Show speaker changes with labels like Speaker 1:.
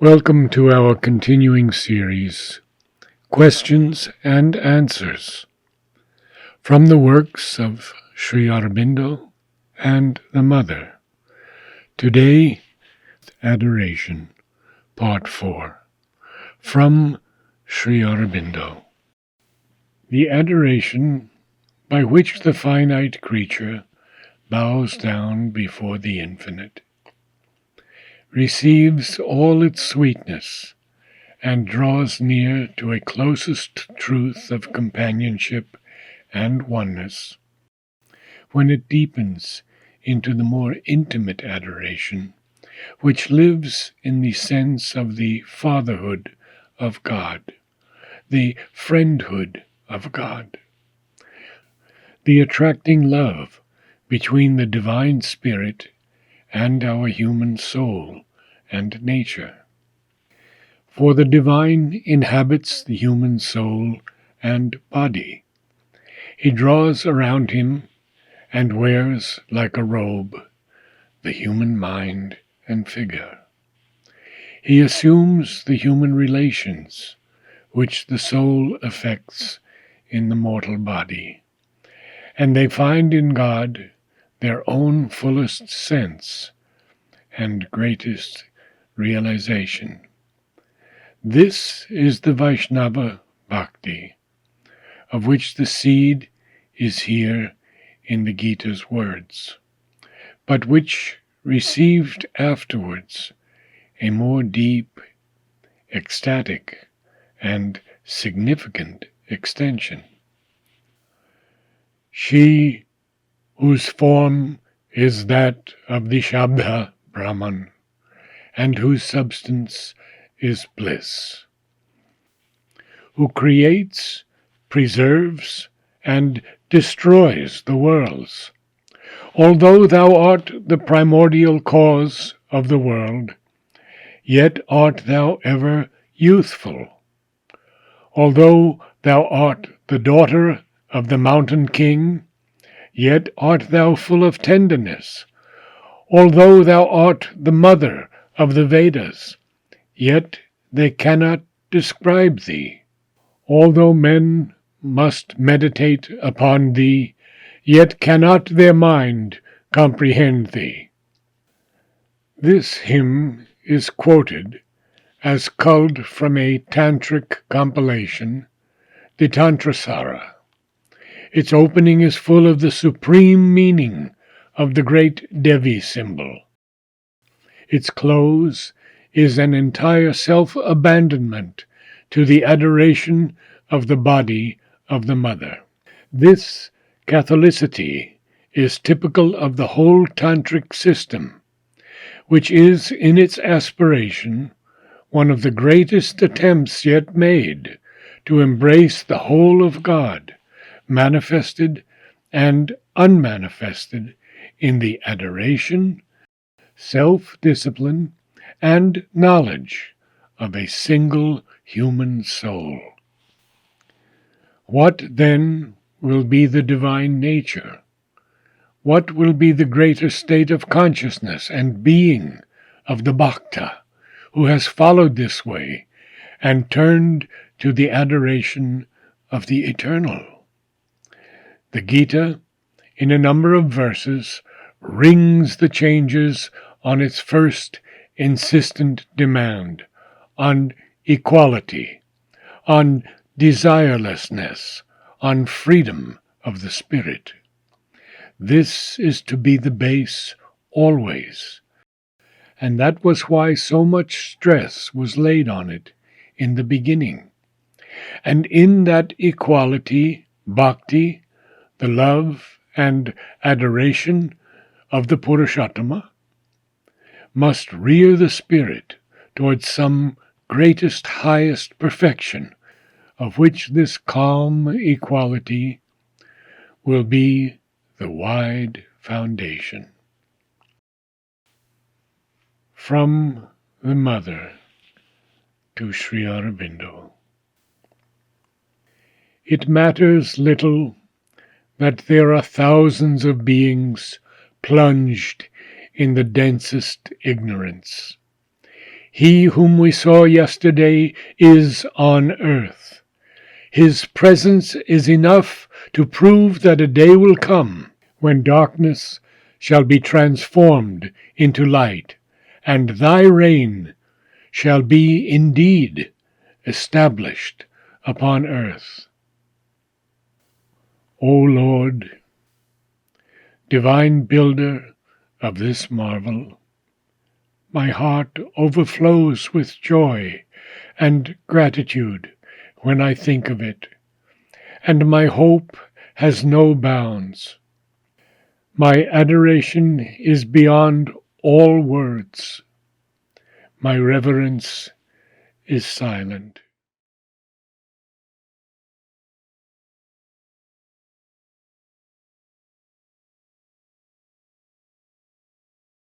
Speaker 1: Welcome to our continuing series, Questions and Answers, from the works of Sri Aurobindo and the Mother. Today, Adoration, Part 4, from Sri Aurobindo. The adoration by which the finite creature bows down before the infinite receives all its sweetness and draws near to a closest truth of companionship and oneness, when it deepens into the more intimate adoration, which lives in the sense of the fatherhood of God, the friendhood of God, the attracting love between the divine spirit and our human soul and nature. For the divine inhabits the human soul and body. He draws around him and wears like a robe the human mind and figure. He assumes the human relations which the soul affects in the mortal body, and they find in God their own fullest sense and greatest realization. This is the Vaishnava Bhakti, of which the seed is here in the Gita's words, but which received afterwards a more deep, ecstatic, and significant extension. She whose form is that of the Shabda Brahman, and whose substance is bliss, who creates, preserves, and destroys the worlds. Although thou art the primordial cause of the world, yet art thou ever youthful. Although thou art the daughter of the mountain king, yet art thou full of tenderness. Although thou art the mother of the Vedas, yet they cannot describe thee. Although men must meditate upon thee, yet cannot their mind comprehend thee. This hymn is quoted as culled from a tantric compilation, the Tantrasara. Its opening is full of the supreme meaning of the great Devi symbol. Its close is an entire self-abandonment to the adoration of the body of the Mother. This Catholicity is typical of the whole Tantric system, which is in its aspiration one of the greatest attempts yet made to embrace the whole of God, manifested and unmanifested in the adoration, self-discipline, and knowledge of a single human soul. What, then, will be the divine nature? What will be the greater state of consciousness and being of the Bhakta, who has followed this way and turned to the adoration of the eternal? The Gita, in a number of verses, rings the changes on its first insistent demand, on equality, on desirelessness, on freedom of the spirit. This is to be the base always, and that was why so much stress was laid on it in the beginning. And in that equality, bhakti, the love and adoration of the Purushottama, must rear the spirit towards some greatest, highest perfection, of which this calm equality will be the wide foundation. From the Mother to Sri Aurobindo. It matters little that there are thousands of beings plunged in the densest ignorance. He whom we saw yesterday is on earth. His presence is enough to prove that a day will come when darkness shall be transformed into light, and thy reign shall be indeed established upon earth. O Lord, divine builder of this marvel, my heart overflows with joy and gratitude when I think of it, and my hope has no bounds. My adoration is beyond all words. My reverence is silent.